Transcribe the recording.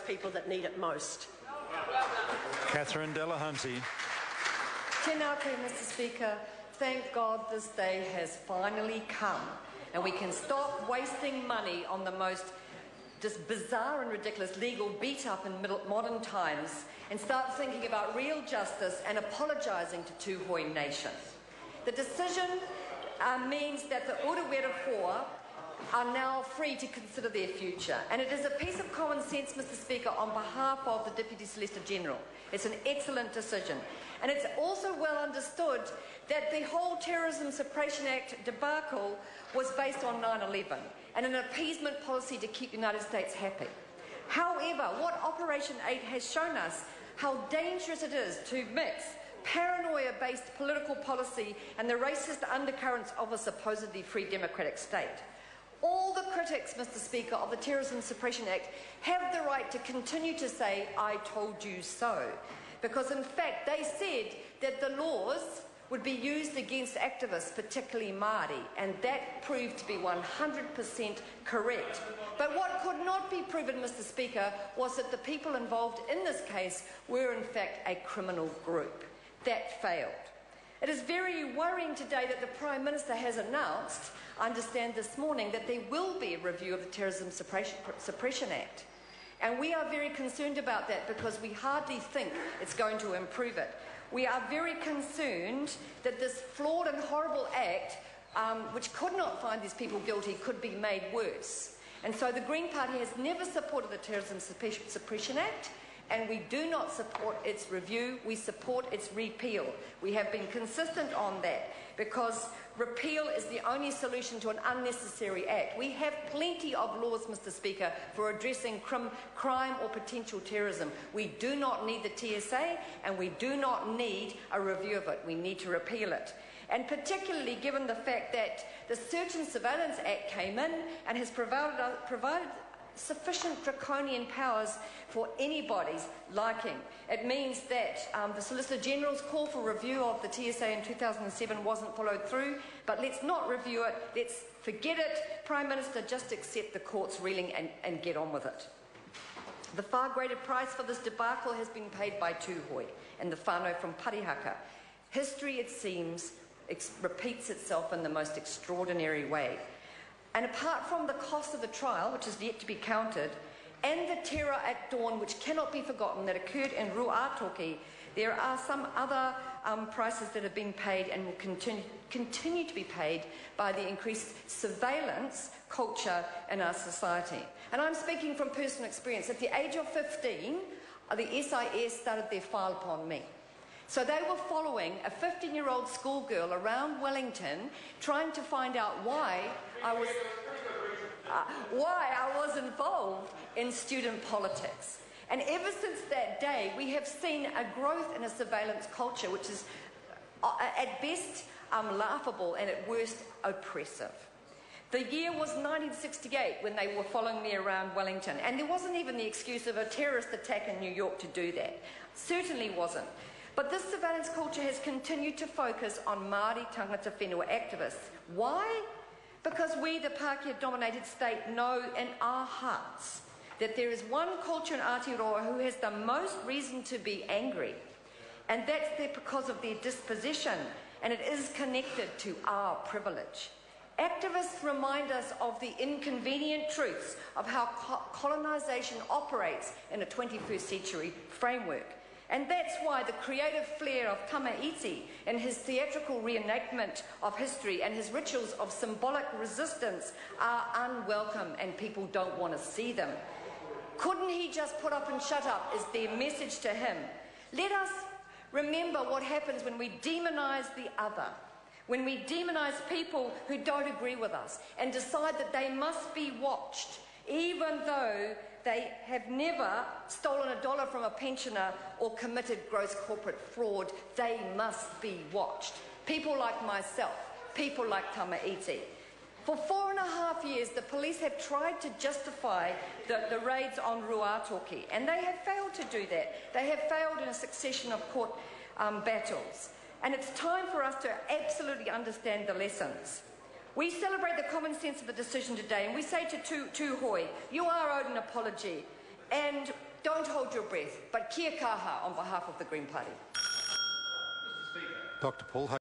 people that need it most. Catherine Delahunty. Tēnā koe, Mr. Speaker. Thank God this day has finally come and we can stop wasting money on the most just bizarre and ridiculous legal beat-up in modern times and start thinking about real justice and apologising to Tūhoe Nation. The decision means that the Urewera Four are now free to consider their future, and it is a piece of common sense, Mr. Speaker, on behalf of the Deputy Solicitor General. It's an excellent decision, and it's also well understood that the whole Terrorism Suppression Act debacle was based on 9/11 and an appeasement policy to keep the United States happy. However, what Operation 8 has shown us how dangerous it is to mix paranoia-based political policy and the racist undercurrents of a supposedly free democratic state. All the critics, Mr. Speaker, of the Terrorism Suppression Act have the right to continue to say, "I told you so," because in fact they said that the laws would be used against activists, particularly Māori, and that proved to be 100% correct. But what could not be proven, Mr. Speaker, was that the people involved in this case were in fact a criminal group. That failed. It is very worrying today that the Prime Minister has announced, I understand this morning, that there will be a review of the Terrorism Suppression Act. And we are very concerned about that because we hardly think it's going to improve it. We are very concerned that this flawed and horrible act, which could not find these people guilty, could be made worse. And so the Green Party has never supported the Terrorism Suppression Act, and we do not support its review, we support its repeal. We have been consistent on that because repeal is the only solution to an unnecessary act. We have plenty of laws, Mr. Speaker, for addressing crime or potential terrorism. We do not need the TSA and we do not need a review of it. We need to repeal it. And particularly given the fact that the Search and Surveillance Act came in and has provided sufficient draconian powers for anybody's liking. It means that the Solicitor General's call for review of the TSA in 2007 wasn't followed through, but let's not review it, let's forget it. Prime Minister, just accept the court's ruling and get on with it. The far greater price for this debacle has been paid by Tūhoe and the whānau from Parihaka. History, it seems, repeats itself in the most extraordinary way. And apart from the cost of the trial, which is yet to be counted, and the terror at dawn, which cannot be forgotten, that occurred in Ruatoki, there are some other prices that have been paid and will continue to be paid by the increased surveillance culture in our society. And I'm speaking from personal experience. At the age of 15, the SIS started their file upon me. So they were following a 15-year-old schoolgirl around Wellington, trying to find out why I was involved in student politics. And ever since that day, we have seen a growth in a surveillance culture, which is at best laughable and at worst oppressive. The year was 1968 when they were following me around Wellington, and there wasn't even the excuse of a terrorist attack in New York to do that. Certainly wasn't. But this surveillance culture has continued to focus on Māori tangata whenua activists. Why? Because we, the Pākehā-dominated state, know in our hearts that there is one culture in Aotearoa who has the most reason to be angry, and that's because of their disposition, and it is connected to our privilege. Activists remind us of the inconvenient truths of how colonisation operates in a 21st century framework. And that's why the creative flair of Tamaiti and his theatrical reenactment of history and his rituals of symbolic resistance are unwelcome and people don't want to see them. Couldn't he just put up and shut up is their message to him. Let us remember what happens when we demonise the other, when we demonise people who don't agree with us and decide that they must be watched, even though they have never stolen $1 from a pensioner or committed gross corporate fraud. They must be watched. People like myself, people like Tamaiti. For 4.5 years, the police have tried to justify the raids on Ruatoki, and they have failed to do that. They have failed in a succession of court battles. And it's time for us to absolutely understand the lessons. We celebrate the common sense of the decision today, and we say to Tūhoe, you are owed an apology, and Don't hold your breath, but kia kaha on behalf of the Green Party. Dr. Paul.